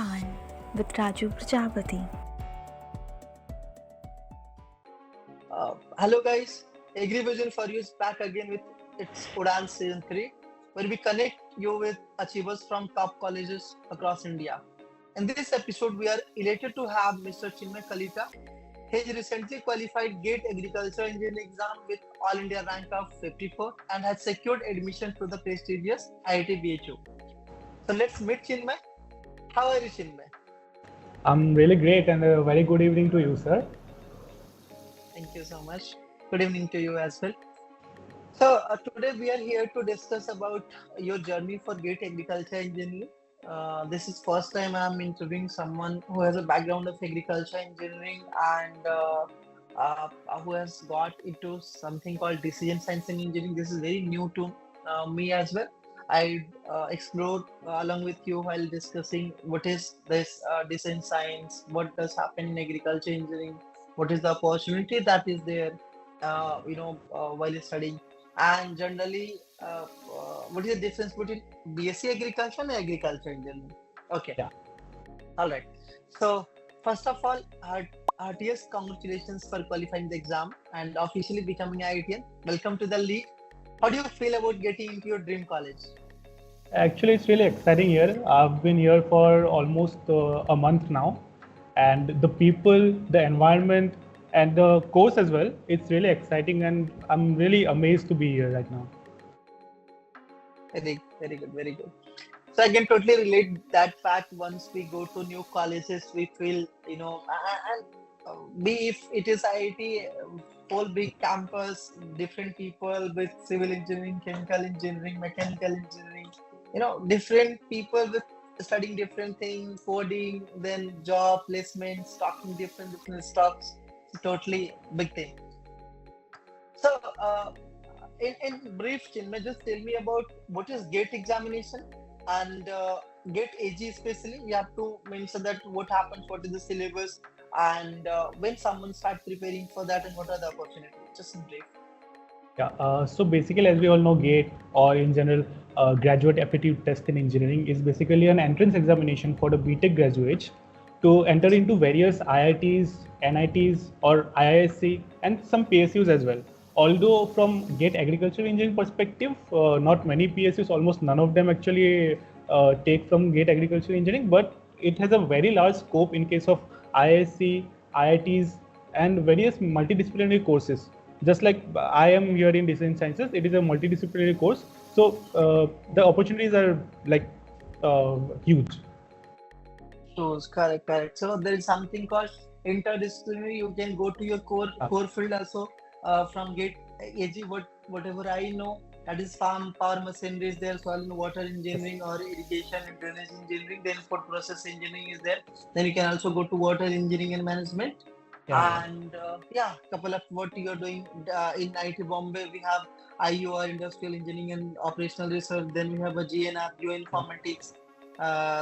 UDAAN with Raju Prajapati. Hello guys, AgriVision for you is back again with its UDAAN Season 3, where we connect you with achievers from top colleges across India. In this episode, we are elated to have Mr. Chinmoy Kalita. He recently qualified GATE Agriculture Engineering exam with All India rank of 54 and has secured admission to the prestigious IIT BHU. So let's meet Chinmoy. How are you, Chinmoy? I'm really great, and a very good evening to you, sir. Thank you so much. Good evening to you as well. So today we are here to discuss about your journey for GATE Agriculture Engineering. This is first time I'm interviewing someone who has a background of agriculture engineering and who has got into something called decision science and engineering. This is very new to me as well. I explored along with you while discussing what is this decision science, what does happen in agriculture engineering, what is the opportunity that is there, while studying, and generally, what is the difference between BSc agriculture and agriculture engineering? Okay. Yeah. All right. So first of all, heartiest congratulations for qualifying the exam and officially becoming IITian. Welcome to the league. How do you feel about getting into your dream college? Actually, it's really exciting here. I've been here for almost a month now, and the people, the environment, and the course as well. It's really exciting, and I'm really amazed to be here right now. Very, very good, very good. So I can totally relate that fact. Once we go to new colleges, we feel, be if it is IIT, whole big campus, different people with civil engineering, chemical engineering, mechanical engineering, different people with studying different things, coding, then job placement, stocking different stocks. Totally big thing. So, in brief, Chinmay, just tell me about what is GATE examination and GATE AG especially. You have to mention that what happens, what is the syllabus, and when someone starts preparing for that, and what are the opportunities. Just in brief. Yeah. So basically, as we all know, GATE, or in general, Graduate Aptitude Test in Engineering, is basically an entrance examination for the BTech graduates to enter into various IITs, NITs, or IISc, and some PSUs as well. Although from GATE Agricultural Engineering perspective, not many PSUs, almost none of them actually take from GATE Agricultural Engineering, but it has a very large scope in case of IISc, IITs, and various multidisciplinary courses. Just like I am here in Design Sciences, it is a multidisciplinary course. So the opportunities are like huge. So correct. So there is something called interdisciplinary. You can go to your core field also from GATE AG. Whatever I know, that is farm, power machinery is there, soil and water engineering, or irrigation and drainage engineering. Then food process engineering is there. Then you can also go to water engineering and management. And couple of what you are doing in IIT Bombay, we have IUR, industrial engineering and operational research. Then we have a GNR, geoinformatics.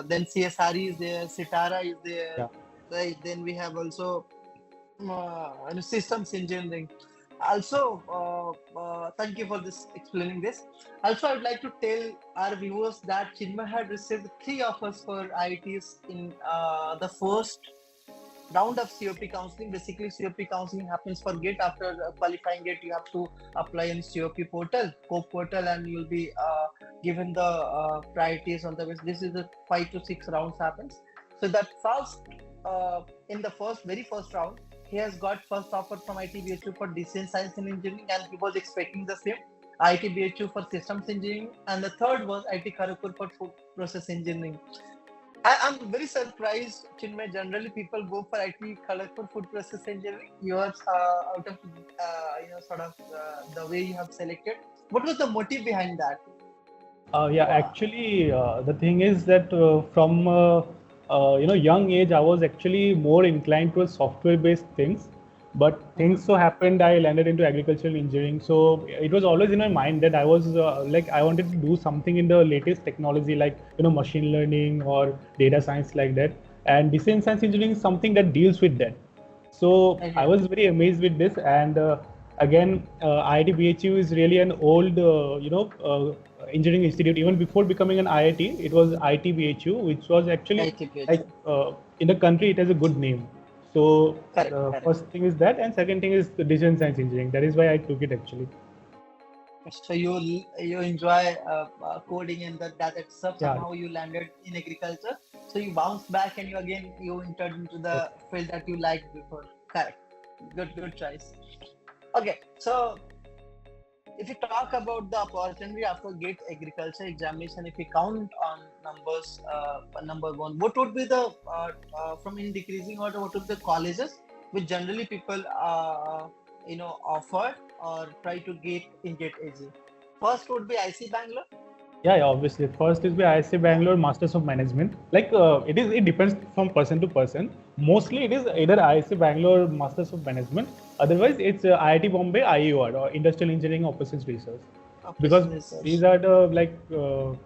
Then CSRE is there, Citara is there. Yeah. Right. Then we have also systems engineering. Also, thank you for this explaining this. Also, I would like to tell our viewers that Chinmoy had received 3 offers for IITs in the first round of COP counseling. Basically, COP counseling happens for GATE. After qualifying GATE, you have to apply in COP portal, and you'll be given the priorities on the list. This is the 5 to 6 rounds happens. So that first, in the very first round, he has got first offer from IIT BHU for decision science and engineering, and he was expecting the same. IIT BHU for systems engineering, and the third was IIT Kharagpur for food process engineering. I'm very surprised, Chinmoy. Generally, people go for IIT Kharagpur food process engineering. Yours, out of the way you have selected. What was the motive behind that? Actually, the thing is that from young age, I was actually more inclined towards software-based things. But things so happened, I landed into agricultural engineering. So it was always in my mind that I was I wanted to do something in the latest technology, like machine learning or data science, like that. And decision science engineering is something that deals with that. So I was very amazed with this. And again, IIT BHU is really an old engineering institute. Even before becoming an IIT, it was IIT BHU, which was actually IIT BHU. like in the country it has a good name. So Correct. first thing is that, and second thing is the decision science engineering. That is why I took it actually. So you enjoy coding and that stuff. Yeah. Somehow you landed in agriculture. So you bounced back and you entered into the field that you liked before. Correct. Good choice. Okay. So if you talk about the opportunity after GATE agriculture examination, if we count on numbers, number one, what would be the from in decreasing order? What would be the colleges which generally people offer or try to get in GATE AG? First would be IC Bangalore. Yeah, obviously. First is the IIT Bangalore Masters of Management. Like it depends from person to person. Mostly it is either IIT Bangalore Masters of Management. Otherwise, it's IIT Bombay IER or Industrial Engineering Operations Research. Because these are the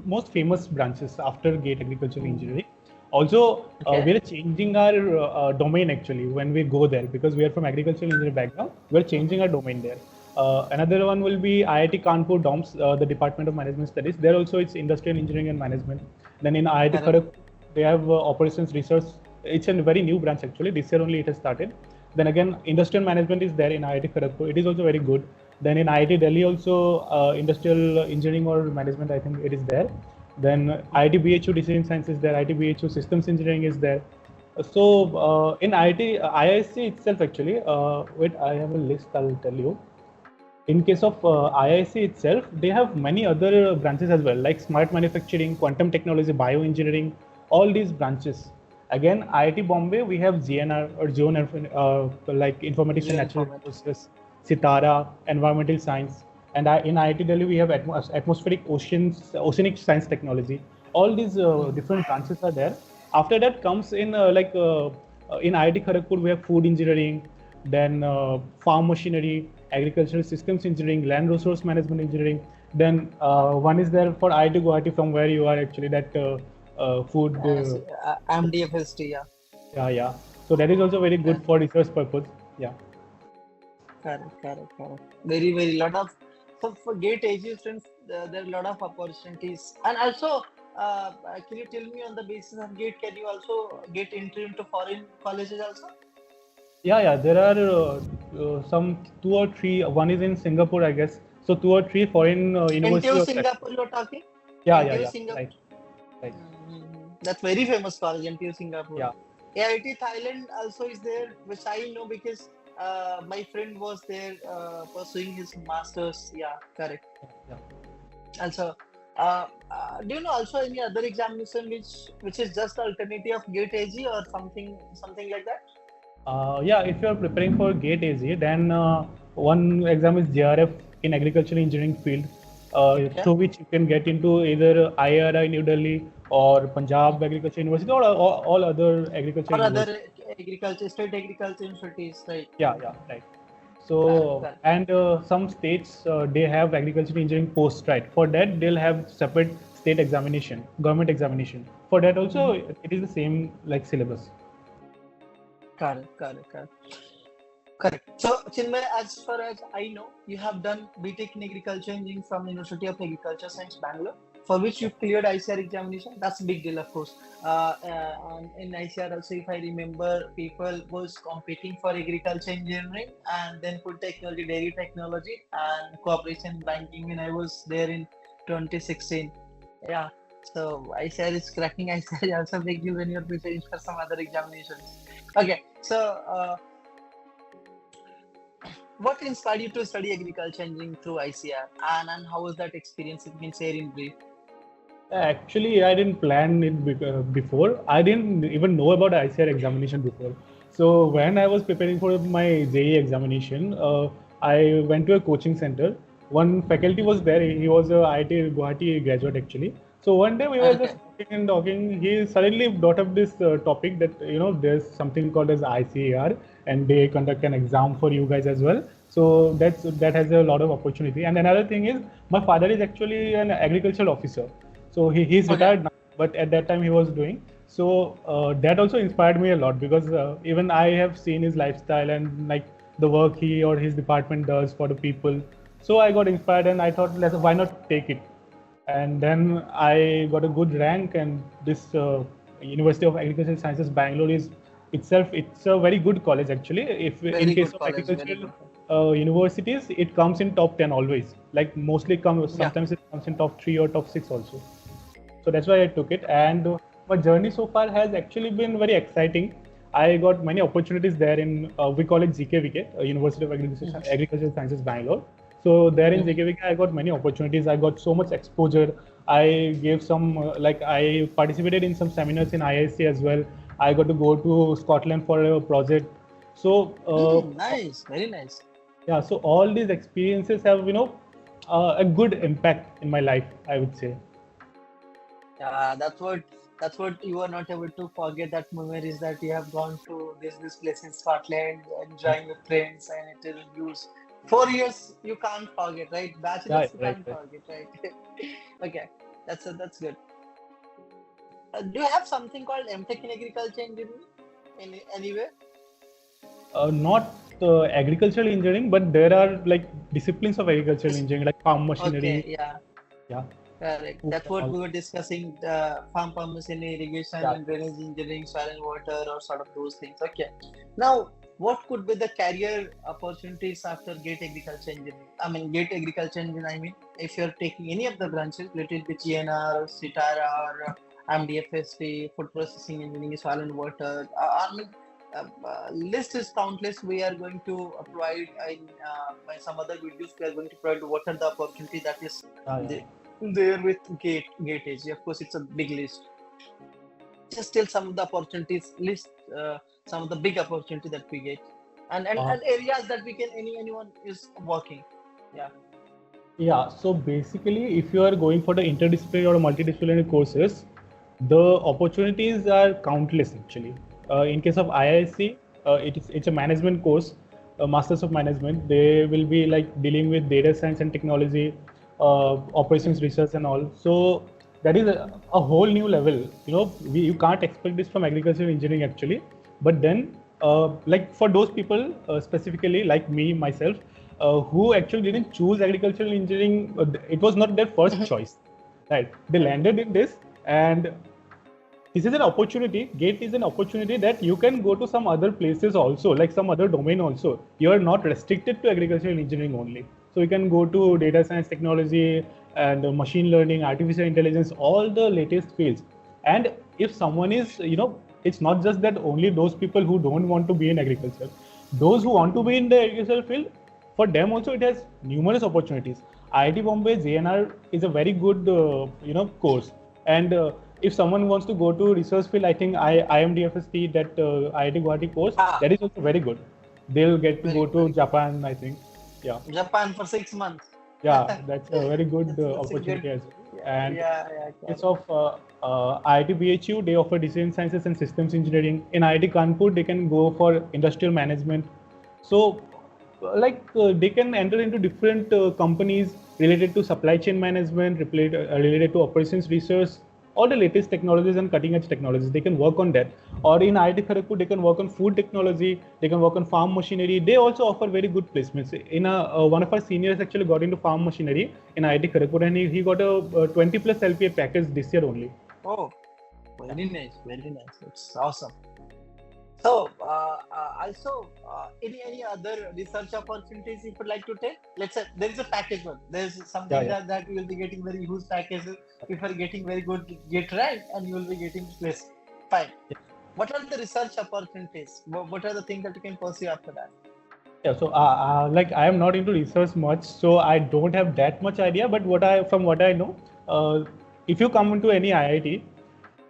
most famous branches after GATE Agricultural Engineering. Also, we are changing our domain actually when we go there, because we are from agricultural engineering background. We are changing our domain there. Another one will be IIT Kanpur DOMS, the Department of Management Studies. There also it's Industrial Engineering and Management. Then in IIT Kharagpur, they have Operations Research. It's a very new branch actually. This year only it has started. Then again, Industrial Management is there in IIT Kharagpur. It is also very good. Then in IIT Delhi also Industrial Engineering or Management, I think it is there. Then IIT BHU Decision Science is there. IIT BHU Systems Engineering is there. So in IISc itself actually, wait, I have a list. I'll tell you. In case of IISc itself, they have many other branches as well, like smart manufacturing, quantum technology, bioengineering, all these branches. Again, IIT Bombay, we have GNR or like informatics and natural resources, Sitara, environmental science, and in IIT Delhi we have atmospheric oceanic science technology. All these different branches are there. After that comes in in IIT Kharagpur we have food engineering, then farm machinery, agricultural systems engineering, land resource management engineering. Then one is there for IIT Guwahati, from where you are actually, that food. MDFST, yeah. So that is also very good for research purpose. Yeah. Correct. Very lot of. So for GATE AG students, there are a lot of opportunities. And also, can you tell me on the basis of GATE, can you also get entry into foreign colleges also? Yeah. There are some 2 or 3. One is in Singapore, I guess. So 2 or 3 foreign universities. NTU Singapore, you're talking? Yeah. Singapore. Right. That's very famous college, NTU Singapore. Yeah. AIT Thailand also is there, which I know because my friend was there pursuing his masters. Yeah, correct. Yeah. Also, do you know also any other examination which is just alternative of GATE AG or something like that? If you are preparing for GATE AG, then one exam is JRF in agricultural engineering field, through which you can get into either IIRI New Delhi or Punjab Agriculture University or all other agriculture. Or other state agriculture universities, right? Yeah, right. So and some states they have agricultural engineering posts, right? For that they'll have separate state examination, government examination. For that also it is the same like syllabus. Correct. So, Chinmay, as far as I know, you have done BTech in Agriculture Engineering from University of Agriculture Science, Bangalore, for which you cleared ICR examination. That's a big deal, of course. In ICR also, if I remember, people was competing for agriculture engineering and then food technology, dairy technology, and cooperation banking when I was there in 2016. Yeah. So ICR is cracking ICR is also big deal when you're preparing for some other examinations. Okay, so what inspired you to study agriculture engineering through ICR, and how was that experience? If you can share in brief. Actually, I didn't plan it before. I didn't even know about ICR examination before. So when I was preparing for my JEE examination, I went to a coaching center. One faculty was there. He was a IIT Guwahati graduate actually. So one day we were just talking. He suddenly brought up this topic that there's something called as ICAR, and they conduct an exam for you guys as well. So that has a lot of opportunity. And another thing is, my father is actually an agricultural officer. So he's retired now, but at that time he was doing. So that also inspired me a lot, because even I have seen his lifestyle and like the work he or his department does for the people. So I got inspired and I thought, why not take it? and then I got a good rank. And this University of Agricultural Sciences Bangalore is itself, it's a very good college actually. If in Very case good of college, very agricultural good college. universities, it comes in top 10 always. Like mostly comes, Yeah. sometimes it comes in top 3 or top 6 also. So that's why I took it. And my journey so far has actually been very exciting. I got many opportunities there in, we call it ZKVK, University of Agricultural Sciences Bangalore. So there in Mhm. ZKVK, I got many opportunities. I got so much exposure. I gave some, like I participated in some seminars in IIC as well. I got to go to Scotland for a project. So Nice, very nice. yeah, so all these experiences have, a good impact in my life, I would say. Yeah, that's what you are not able to forget, that memories that you have gone to this place in Scotland, Yeah, enjoying with friends, and it is used 4 years you can't forget, right? yeah, Bachelors you right, can't right. forget, right? Okay, that's good. Do you have something called MTech in agriculture engineering in anywhere? Not agricultural engineering, but there are like disciplines of agricultural Yes. engineering, like farm machinery, Okay, yeah, yeah, correct. food That's and what all. we were discussing, the farm machinery, irrigation, Yeah. and drainage engineering, soil and water, or sort of those things. Okay. Now, what could be the career opportunities after GATE agriculture engineering? I mean, GATE agriculture engineering, I mean, if you're taking any of the branches, let it be GNR, SITARA, or MDFST, food processing engineering, soil and water. I mean, list is countless. We are going to provide in by some other videos. We are going to provide what are the opportunity that is Yeah, yeah. there with gate age. Of course, it's a big list. Just tell some of the opportunities, list some of the big opportunity that we get, Uh, and areas that we can anyone is working. Yeah. yeah, so basically, if you are going for the interdisciplinary or multidisciplinary courses, the opportunities are countless actually. In case of IIC, it's a management course, Masters of Management. They will be like dealing with data science and technology, operations Mhm. research and all. So that is a whole new level. You can't expect this from agricultural engineering actually. But then, like for those people specifically, like me myself, who actually didn't choose agricultural engineering, it was not their first choice, right? They Okay. landed in this, and this is an opportunity. Gate is an opportunity that you can go to some other places also, like some other domain also. You are not restricted to agricultural engineering only. So you can go to data science, technology, and machine learning, artificial intelligence, all the latest fields. And if someone is, it's not just that only those people who don't want to be in agriculture. Those who want to be in the agricultural field, for them also it has numerous opportunities. IIT Bombay JNR is a very good course. And if someone wants to go to research field, I think IMDFST, that IIT Guwahati course, Ah, that is also very good. They'll get to very go good, to very good. Japan, I think. Yeah, Japan for 6 months. yeah, that's a very good That's a good. opportunity as well. Yeah, And yeah, case correct. of IIT BHU, they offer decision sciences and systems engineering. In IIT Kanpur, they can go for industrial management. So, they can enter into different companies related to supply chain management, related to operations research, all the latest technologies and cutting edge technologies. They can work on that. Or in IIT Kharagpur, they can work on food technology. They can work on farm machinery. They also offer very good placements. One of our seniors actually got into farm machinery in IIT Kharagpur, and he got a 20 plus LPA package this year only. Oh, Yeah. very nice, very nice. It's awesome. So, also, any other research opportunities you would like to take? Let's say there is a package one. There is Yeah, something yeah. that you will be getting very huge packages if you are getting very good get rank, and you will be getting place. Fine. What are the research opportunities? What are the things that you can pursue after that? Yeah, so like I am not into research much, so I don't have that much idea. But from what I know, if you come into any IIT,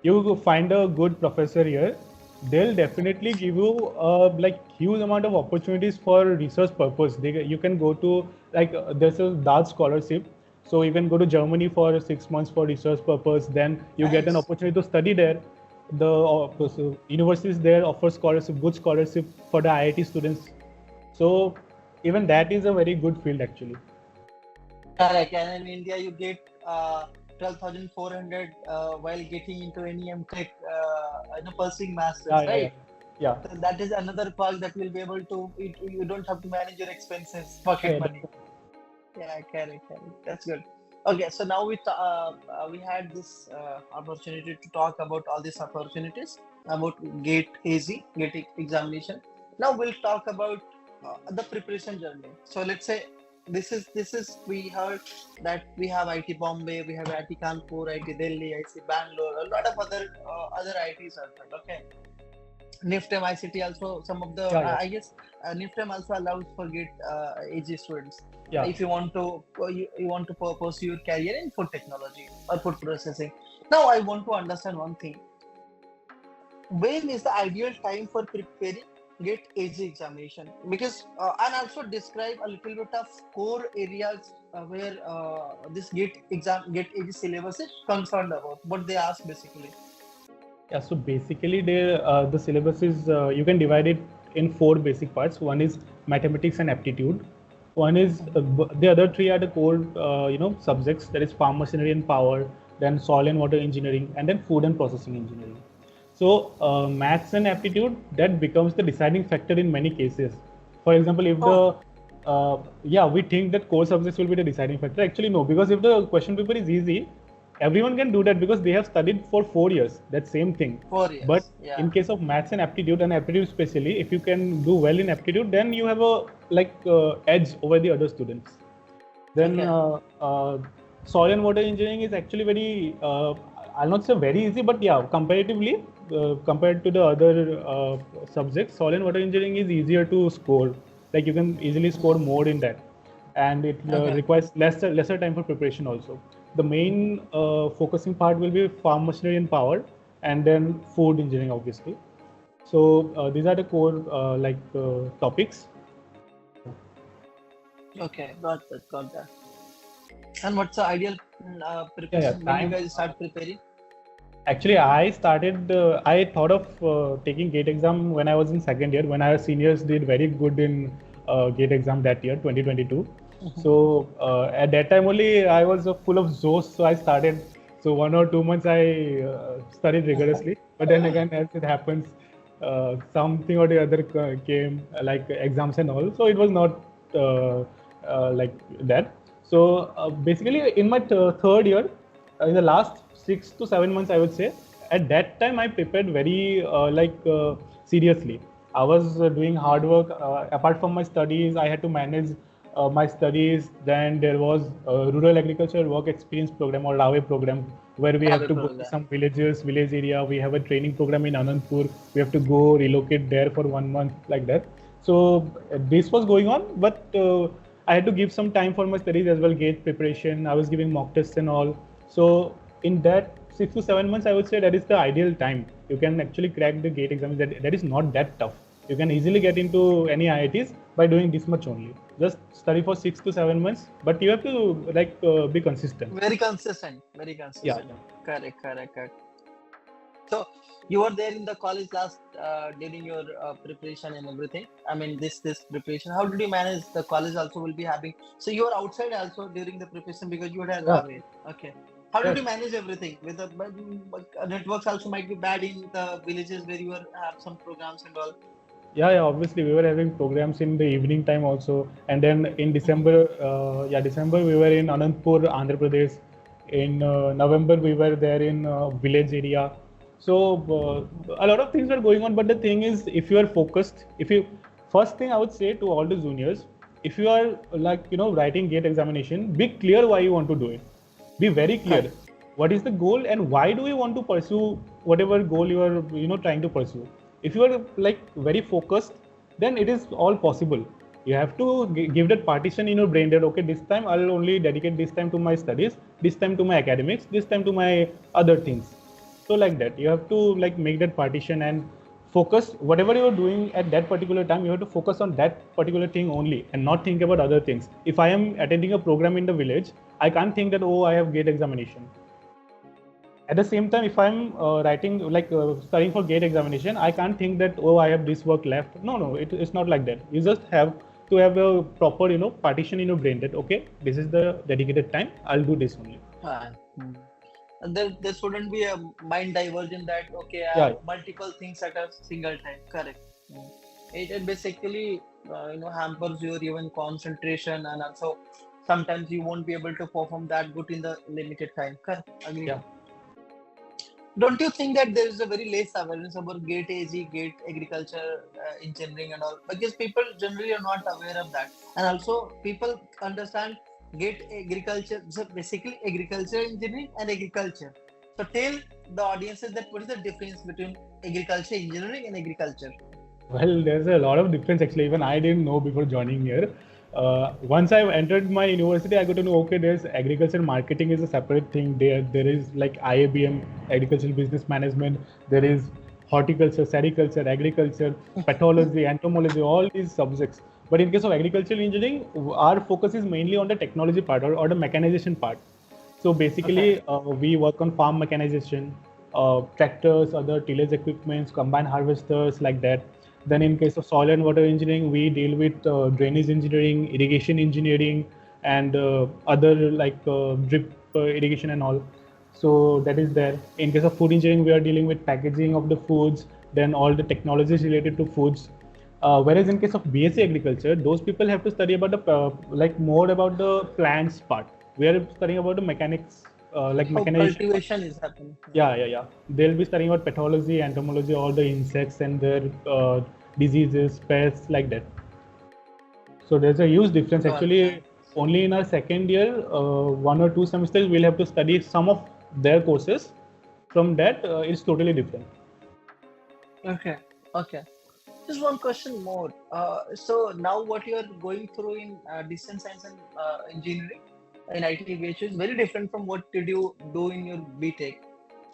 you find a good professor here, they'll definitely give you like huge amount of opportunities for research purpose. You can go to like there's a DART scholarship, so you can go to Germany for 6 months for research purpose. Then you get an Nice. opportunity to study there. The universities there offer scholarship, good scholarship for the IIT students. So even that is a very good field actually. Correct. And in India, you get 12,400 while getting into any MTech, pursuing masters, Yeah, yeah, yeah. right? Yeah, So that is another call that will be able to. You don't have to manage your expenses, yeah, pocket yeah, money. Yeah, correct. That's good. Okay, so now we had this opportunity to talk about all these opportunities about gate examination. Now we'll talk about the preparation journey. So let's say this is we heard that we have IT Bombay, we have IT Kanpur, IT Delhi, IT Bangalore, a lot of other ITs are there. Okay, NIFTEM ICT also some of the Yeah, yeah, I guess NIFTEM also allows for GATE AG students yeah. if you want to you want to pursue your career in food technology or food processing. Now I want to understand one thing: when is the ideal time for preparing GATE AG examination? Because and also describe a little bit of core areas where this GATE AG syllabus is concerned about. What they ask basically. Yeah, so basically, the syllabus is you can divide it in four basic parts. One is mathematics and aptitude. One is the other three are the core subjects, that is farm machinery and power, then soil and water engineering, and then food and processing engineering. So maths and aptitude, that becomes the deciding factor in many cases. For example, if Oh, the we think that core subjects will be the deciding factor. Actually, no, because if the question paper is easy, everyone can do that because they have studied for 4 years that same thing. 4 years. But Yeah. in case of maths and aptitude especially, if you can do well in aptitude, then you have a edge over the other students. Then Okay. soil and water engineering is actually very I'll not say very easy, but yeah, comparatively compared to the other subjects, soil and water engineering is easier to score. Like you can easily score more in that, and it Okay. requires lesser time for preparation also. The main focusing part will be farm machinery and power, and then food engineering obviously. So these are the core topics. Okay. Got that. Got that. And what's the ideal Yeah, preparation when you time. guys start preparing? Actually, I started. I thought of taking GATE exam when I was in second year. When our seniors did very good in GATE exam that year, 2022. Mhm. So at that time only, I was full of zosh. So I started. So 1 or 2 months I studied rigorously. But then again, as it happens, something or the other came, like exams and all. So it was not like that. So basically, in my third year, in the last 6 to 7 months, I would say, at that time I prepared very seriously. I was doing hard work. Apart from my studies, I had to manage my studies. Then there was a rural agriculture work experience program, or RAWE program, where we have Rabe to go to program. some village area. We have a training program in Anandpur. We have to go relocate there for 1 month, like that. So this was going on, but I had to give some time for my studies as well, gate preparation. I was giving mock tests and all. So in that 6 to 7 months, I would say that is the ideal time. You can actually crack the gate exam. That is not that tough. You can easily get into any IITs by doing this much only. Just study for 6 to 7 months, but you have to be consistent. Very consistent. Very Yeah, consistent. yeah. Correct. Correct. Correct. So you were there in the college last during your preparation and everything. I mean, this preparation. How did you manage? The college also will be having. So you were outside also during the preparation because you had Yeah. Rabe. Okay. How did Yes. you manage everything? With the networks also might be bad in the villages where you were have some programs and all. Yeah, obviously we were having programs in the evening time also, and then in Mhm. December, December we were in Anandpur, Andhra Pradesh. In November we were there in village area. So a lot of things were going on, but the thing is, if you are focused, if you first thing I would say to all the juniors, if you are writing gate examination, be clear why you want to do it. Be very clear. Correct. What is the goal and why do you want to pursue whatever goal you are trying to pursue? If you are like very focused, then it is all possible. You have to give that partition in your brain that okay, this time I'll only dedicate this time to my studies, this time to my academics, this time to my other things. So like that, you have to like make that partition and focus whatever you're doing at that particular time. You have to focus on that particular thing only and not think about other things. If I am attending a program in the village, I can't think that oh, I have gate examination. At the same time, if I'm writing studying for gate examination, I can't think that oh, I have this work left. No, it's not like that. You just have to have a proper partition in your brain that okay, this is the dedicated time, I'll do this only. Hmm. And there shouldn't be a mind diversion that okay, I Yeah, have multiple things at a single time. Correct. It basically hampers your even concentration and also sometimes you won't be able to perform that good in the limited time. Correct? Agree. Yeah. Don't you think that there is a very less awareness about GATE AG, GATE agriculture, engineering and all? Because people generally are not aware of that. And also people understand GATE agriculture, so basically agriculture engineering and agriculture. So tell the audiences that what is the difference between agriculture engineering and agriculture? Well, there's a lot of difference actually. Even I didn't know before joining here. Once I entered my university, I got to know, okay, there's agriculture marketing is a separate thing. There is like IABM, agricultural business management. There is horticulture, sericulture, agriculture, pathology, entomology, all these subjects. But in case of agricultural engineering, our focus is mainly on the technology part or the mechanization part. So basically, we work on farm mechanization, tractors, other tillage equipments, combine harvesters, like that. Then in case of soil and water engineering, we deal with drainage engineering, irrigation engineering, and other like drip irrigation and all. So that is there. In case of food engineering, we are dealing with packaging of the foods, then all the technologies related to foods. Whereas in case of BSc agriculture, those people have to study about the like more about the plants part. We are studying about the mechanics, like How mechanization. cultivation is happening. Yeah. They'll be studying about pathology, entomology, all the insects and their diseases, pests, like that. So there's a huge difference. Got Actually, it. only in our second year, 1 or 2 semesters, we'll have to study some of their courses. From that, it's totally different. Okay. Just one question more. So now what you are going through in distance science and engineering in IIT BHU is very different from what did you do in your BTech.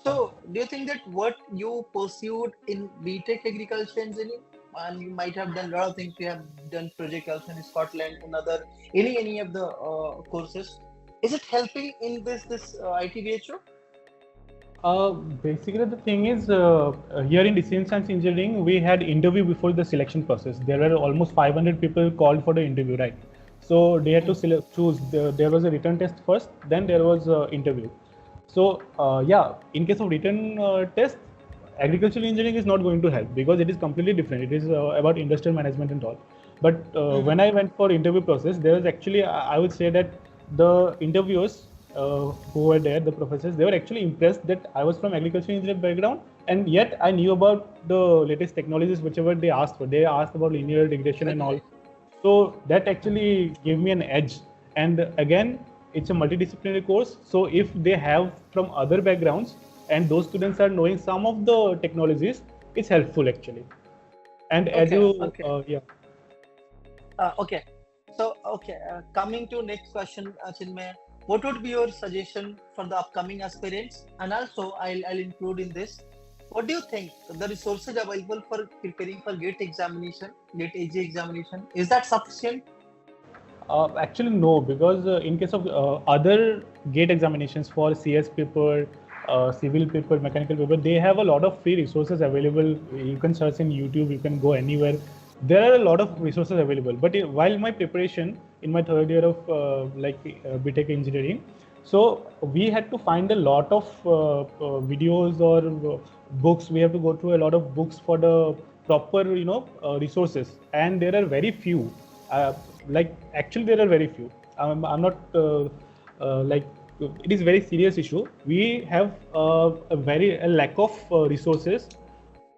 So do you think that what you pursued in BTech agriculture engineering, and you might have done a lot of things, you have done project also in Scotland and other any of the courses, is it helping in this IIT BHU? Basically, the thing is, here in distance science engineering, we had interview before the selection process. There were almost 500 people called for the interview, right? So they had to choose. There was a written test first, then there was interview. So yeah, in case of written test, agricultural engineering is not going to help because it is completely different. It is about industrial management and all. But when I went for interview process, there was actually, I would say that the interviewers who were there, the professors, they were actually impressed that I was from agricultural engineering background, and yet I knew about the latest technologies, whichever they asked for. They asked about linear regression and all. So that actually gave me an edge. And again, it's a multidisciplinary course. So if they have from other backgrounds and those students are knowing some of the technologies, it's helpful actually. And as you, yeah. Okay. So, coming to next question, Chinmay, what would be your suggestion for the upcoming aspirants? And also, I'll include in this, what do you think the resources available for preparing for GATE examination, GATE AG examination, is that sufficient? Actually, no, because in case of other GATE examinations for CS paper, civil paper, mechanical paper, they have a lot of free resources available. You can search in YouTube, you can go anywhere. There are a lot of resources available. But while my preparation in my third year of BTech engineering, so we had to find a lot of videos or books. We have to go through a lot of books for the proper, resources, and there are very few. Actually, there are very few. I'm not like it is very serious issue. We have a lack of resources.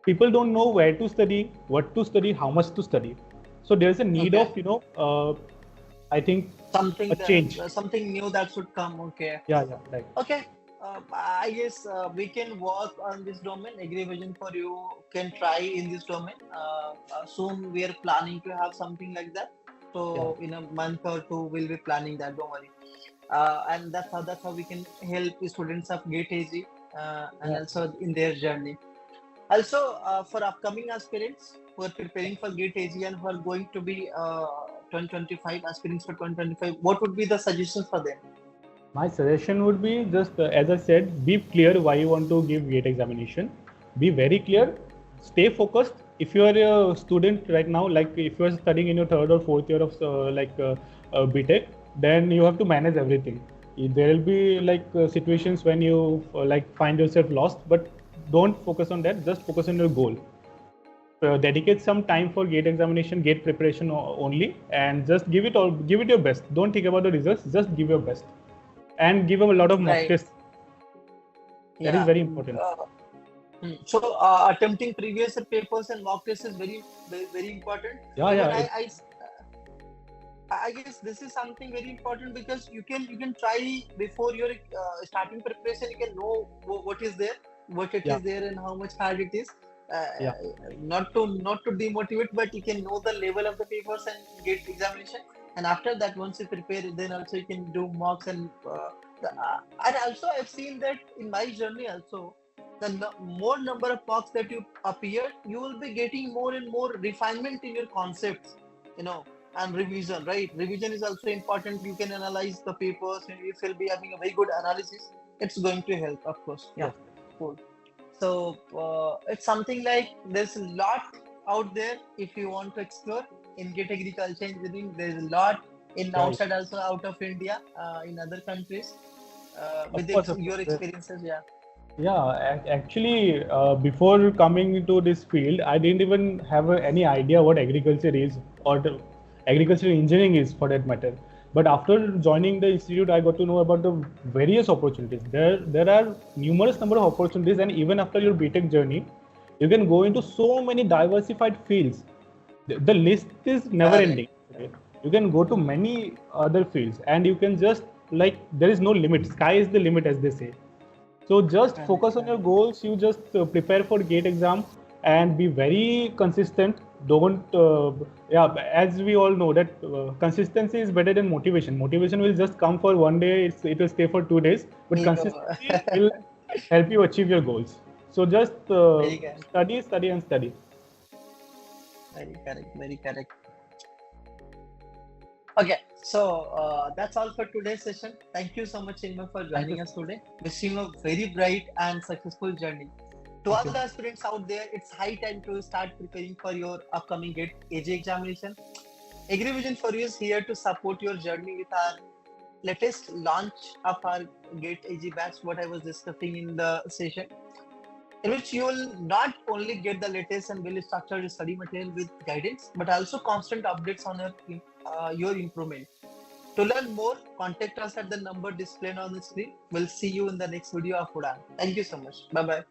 People don't know where to study, what to study, how much to study. So there's a need of I think something a change. Something new that should come. Okay. Yeah, right. Okay. I guess we can work on this domain. AgriVision for you can try in this domain. Soon we are planning to have something like that. So in a month or two, we'll be planning that. Don't worry. And that's how we can help the students of GATE AG and also in their journey. Also, for upcoming aspirants who are preparing for GATE AG and who are going to be 2025 aspirants for 2025, what would be the suggestions for them? My suggestion would be just, as I said, be clear why you want to give GATE examination. Be very clear. Stay focused. If you are a student right now, like if you are studying in your third or fourth year of BTech, then you have to manage everything. There will be situations when you find yourself lost, but don't focus on that. Just focus on your goal. dedicate some time for gate examination, gate preparation only, and just give it your best. Don't think about the results. Just give your best, and give them a lot of mock Right. tests. That is Yeah. very important. So attempting previous papers and mock tests is very, very, very important. Yeah, Even yeah. I guess this is something very important because you can try before your starting preparation. You can know what is there, Yeah. is there, and how much hard it is. Yeah. Not to demotivate, but you can know the level of the papers and get examination. And after that, once you prepare, then also you can do mocks and also I've seen that in my journey also. More number of mocks that you appear, you will be getting more and more refinement in your concepts, and revision, right? Revision is also important. You can analyze the papers, and if you'll be having a very good analysis, it's going to help, of course. Yeah, Yes. cool. So it's something like there's a lot out there if you want to explore in GET agriculture engineering. There's a lot in Right. outside, also out of India, in other countries, with Of your course. experiences. Yeah. Yeah, actually, before coming into this field, I didn't even have any idea what agriculture is or agricultural engineering is for that matter. But after joining the institute, I got to know about the various opportunities. There are numerous number of opportunities, and even after your BTech journey, you can go into so many diversified fields. The list is never Correct. ending. Okay? You can go to many other fields, and you can just like there is no limit. Sky is the limit, as they say. So just focus on your goals. You just prepare for gate exam and be very consistent. Don't as we all know that consistency is better than motivation. Motivation will just come for one day. It will stay for 2 days, but Yeah. consistency will help you achieve your goals. So just Very correct. study and study. Very correct. Very correct. Okay, so that's all for today's session. Thank you so much, Chinmoy, for joining us today. Wishing you a very bright and successful journey. To all the aspirants out there, it's high time to start preparing for your upcoming GATE AG examination. AgriVision for you is here to support your journey with our latest launch of our GATE AG batch, what I was discussing in the session, in which you will not only get the latest and well-structured study material with guidance, but also constant updates on your improvement. To learn more, contact us at the number displayed on the screen. We'll see you in the next video of UDAAN. Thank you so much. Bye-bye.